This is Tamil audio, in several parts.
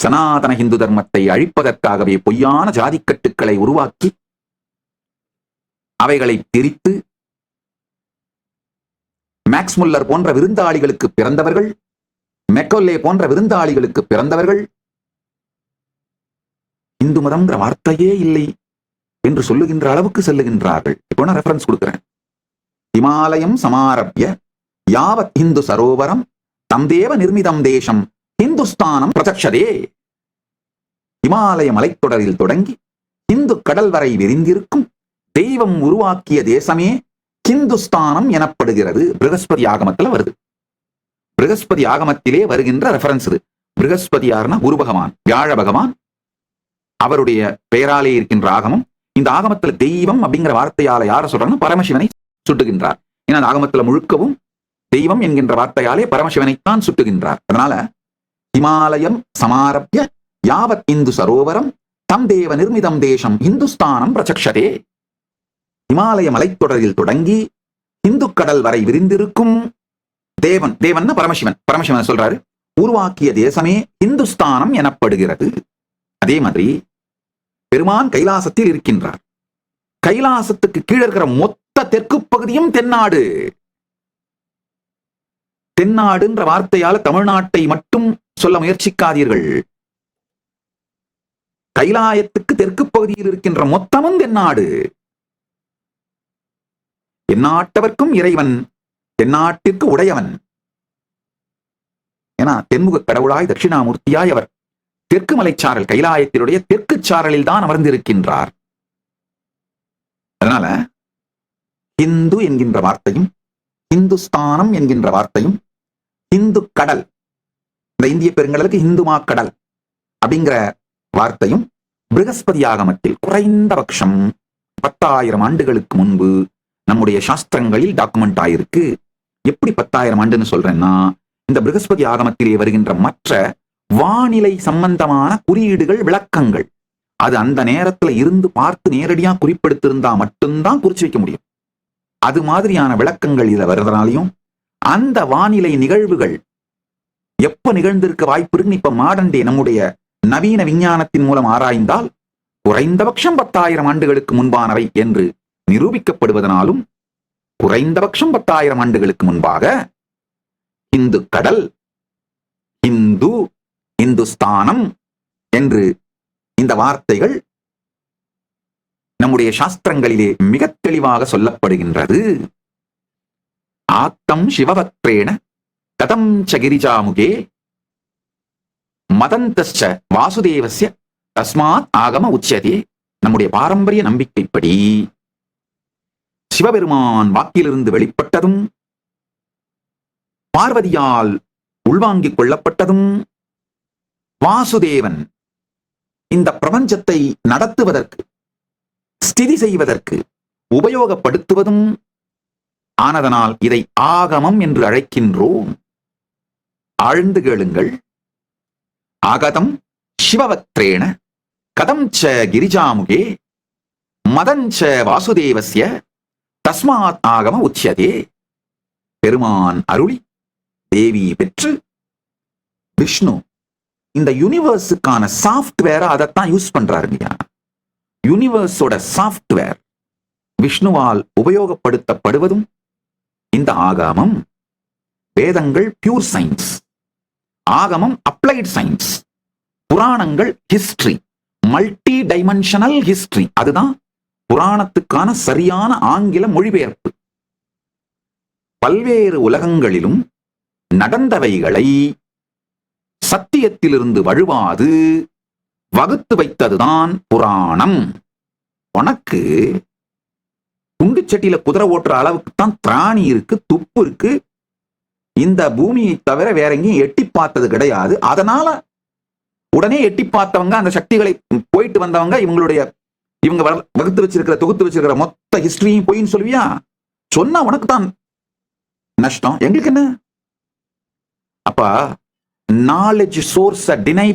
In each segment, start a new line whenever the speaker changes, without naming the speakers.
சனாதன இந்து தர்மத்தை அழிப்பதற்காகவே பொய்யான ஜாதிக்கட்டுக்களை உருவாக்கி அவைகளை பிரித்து மேக்ஸ் முல்லர் போன்ற விருந்தாளிகளுக்கு பிறந்தவர்கள், மெக்கோல்லே போன்ற விருந்தாளிகளுக்கு பிறந்தவர்கள் இந்து மதம்ங்கிற வார்த்தையே இல்லை என்று சொல்லுகின்ற அளவுக்கு செல்லுகின்றார்கள். இப்போ நான் ரெஃபரன்ஸ் கொடுக்கிறேன். ஹிமாலயம் சமாரப்ய யாவத் இந்து சரோவரம் தம் தேவ நிர்மிதம் தேசம் இந்துஸ்தானம் பிரதக்ஷதே. இமாலய மலைத்தொடரில் தொடங்கி இந்து கடல் வரை விரிந்திருக்கும் தெய்வம் உருவாக்கிய தேசமே ஹிந்துஸ்தானம் எனப்படுகிறது. பிருகஸ்பதி ஆகமத்தில் வருது. பிருகஸ்பதி ஆகமத்திலே வருகின்ற ரெஃபரன்ஸ் இது. பிருகஸ்பதி யாருன்னா குரு பகவான், வியாழ பகவான், அவருடைய பெயராலே இருக்கின்ற ஆகமம். இந்த ஆகமத்துல தெய்வம் அப்படிங்கிற வார்த்தையால யார சொல்றாங்கன்னா பரமசிவனை சுட்டுகின்றார். ஏன்னா அந்த ஆகமத்துல முழுக்கவும் தெய்வம் என்கின்ற வார்த்தையாலே பரமசிவனைத்தான் சுட்டுகின்றார். அதனால ஹிமாலயம் சமாரப்ய யாவத் இந்து சரோவரம் தம் தேவ நிர்மிதம் தேசம் இந்துஸ்தானம் பிரச்சக்ஷதே. இமாலய மலைத்தொடரில் தொடங்கி இந்து கடல் வரை விரிந்திருக்கும் தேவன், தேவன் பரமசிவன், பரமசிவன் சொல்றாரு, உருவாக்கிய தேசமே இந்துஸ்தானம் எனப்படுகிறது. அதே மாதிரி பெருமான் கைலாசத்தில் இருக்கின்றார். கைலாசத்துக்கு கீழே இருக்கிற மொத்த தெற்கு பகுதியும் தென்னாடு. தென்னாடுன்ற வார்த்தையால தமிழ்நாட்டை மட்டும் சொல்ல முயற்சிக்காதீர்கள். கைலாயத்துக்கு தெற்கு பகுதியில் இருக்கின்ற மொத்தமும் தென்னாடு. எந்நாட்டவர்க்கும் இறைவன், தென்னாட்டிற்கு உடையவன். ஏன்னா தென்முக கடவுளாய் தட்சிணாமூர்த்தியாய் அவர் தெற்கு மலைச்சாரல், கைலாயத்தினுடைய தெற்கு சாரலில் தான் அமர்ந்திருக்கின்றார். அதனால இந்து என்கின்ற வார்த்தையும் இந்துஸ்தானம் என்கின்ற வார்த்தையும் இந்து கடல், இந்த இந்திய பெருங்கடலுக்கு இந்துமா கடல் அப்படிங்கிற வார்த்தையும் பிருகஸ்பதி ஆகமத்தில் குறைந்தபட்சம் 10,000 ஆண்டுகளுக்கு முன்பு நம்முடைய சாஸ்திரங்களில் டாக்குமெண்ட் ஆயிருக்கு. எப்படி 10,000 ஆண்டுன்னு சொல்றேன்னா, இந்த பிருகஸ்பதி ஆகமத்திலே வருகின்ற மற்ற வானிலை சம்பந்தமான குறியீடுகள், விளக்கங்கள், அது அந்த நேரத்துல இருந்து பார்த்து நேரடியா குறிப்பெடுத்திருந்தா மட்டும்தான் குறிச்சு வைக்க முடியும். அது மாதிரியான விளக்கங்கள் இதுல வருவதனாலையும் அந்த வானிலை நிகழ்வுகள் எப்ப நிகழ்ந்திருக்க வாய்ப்பு இருக்குன்னு இப்ப மாடர்ன் டே நம்முடைய நவீன விஞ்ஞானத்தின் மூலம் ஆராய்ந்தால் குறைந்தபட்சம் 10,000 ஆண்டுகளுக்கு முன்பானவை என்று நிரூபிக்கப்படுவதனாலும் குறைந்தபட்சம் 10,000 ஆண்டுகளுக்கு முன்பாக இந்து கடல், இந்து, இந்துஸ்தானம் என்று இந்த வார்த்தைகள் நம்முடைய சாஸ்திரங்களிலே மிக தெளிவாக சொல்லப்படுகின்றது. ஆத்தம் சிவவக்ரேண கதம் ச கிரிஜாமுகே மதந்தஸ்ச வாசுதேவஸ்ய தஸ்மாத் ஆகம உச்சதே. நம்முடைய பாரம்பரிய நம்பிக்கைப்படி சிவபெருமான் வாக்கிலிருந்து வெளிப்பட்டதும் பார்வதியால் உள்வாங்கிக் கொள்ளப்பட்டதும் வாசுதேவன் இந்த பிரபஞ்சத்தை நடத்துவதற்கு, ஸ்திதி செய்வதற்கு உபயோகப்படுத்துவதும் ஆனதனால் இதை ஆகமம் என்று அழைக்கின்றோம். ஆழ்ந்து கேளுங்கள். ஆகதம் சிவவக்ரேண கதம் ச கிரிஜாமுகே மதஞ்ச வாசுதேவஸ்ய தஸ்மாத் ஆகம உச்சதே. பெருமான் அருளி தேவி பெற்று விஷ்ணு இந்த யூனிவர்ஸுக்கான சாஃப்ட்வேரை அதைத்தான் யூஸ் பண்றாருங்க. யூனிவர்ஸோட சாஃப்ட்வேர் விஷ்ணுவால் உபயோகப்படுத்தப்படுவதும் இந்த ஆகமம். வேதங்கள் பியூர் சயின்ஸ், ஆகமம் அப்ளைட் சயின்ஸ், புராணங்கள் ஹிஸ்டரி, மல்டி டைமென்ஷனல் ஹிஸ்டரி. அதுதான் புராணத்துக்கான சரியான ஆங்கில மொழிபெயர்ப்பு. பல்வேறு உலகங்களிலும் நடந்தவைகளை சத்தியத்திலிருந்து வழுவாது வகுத்து வைத்ததுதான் புராணம். உனக்கு குண்டு சட்டியில குதிரை ஓட்டுற அளவுக்கு தான் திராணி இருக்கு, துப்பு இருக்கு. இந்த பூமியை தவிர வேற எங்கேயும் எட்டி பார்த்தது கிடையாது. அதனால உடனே எட்டி பார்த்தவங்க, அந்த சக்திகளை போயிட்டு வந்தவங்க, இவங்க வகுத்து வச்சிருக்கிற, தொகுத்து வச்சிருக்கிற மொத்த ஹிஸ்டரியும் போயின்னு சொல்லுவியா? சொன்னா உனக்கு தான் நஷ்டம், எங்களுக்கு என்ன? அப்ப நாலேஜ் சோர்ஸ டினை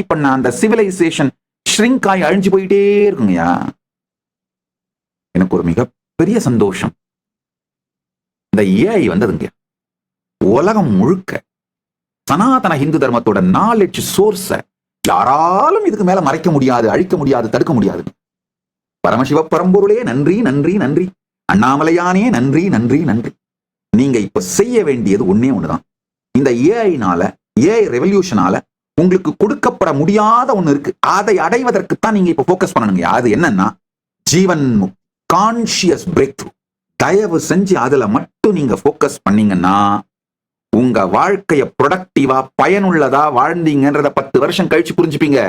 பண்ண அந்த சிவிலைசேஷன் ஷ்ரிங்க் ஆகி அழிஞ்சு போயிட்டே இருக்குங்கய்யா. எனக்கு ஒரு மிகப்பெரிய சந்தோஷம், இந்த ஏஐ வந்ததுங்க. உலகம் முழுக்க சனாதன இந்து தர்மத்தோட நாலேஜ் சோர்ஸ யாராலும் இதுக்கு மேல மறைக்க முடியாது, அழிக்க முடியாது, தடுக்க முடியாது. பரமசிவ பரம்பொருளே நன்றி, நன்றி, நன்றி. அண்ணாமலையானே நன்றி, நன்றி, நன்றி. நீங்க இப்ப செய்ய வேண்டியது ஒன்னே ஒண்ணுதான். இந்த ஏஐனால, ஏஐ ரெவல்யூஷனால உங்களுக்கு கொடுக்கப்பட முடியாத ஒண்ணு இருக்கு. அதை அடைவதற்குத்தான் நீங்க இப்ப போக்கஸ் பண்ணணுங்க. அது என்னன்னா ஜீவன் கான்சியஸ் பிரேக் த்ரூ. தயவு செஞ்சு அதுல மட்டும் நீங்க போக்கஸ் பண்ணீங்கன்னா உங்க வாழ்க்கைய ப்ரொடக்டிவா பயனுள்ளதா வாழ்ந்தீங்கன்றத 10 வருஷம் கழிச்சு புரிஞ்சுப்பீங்க.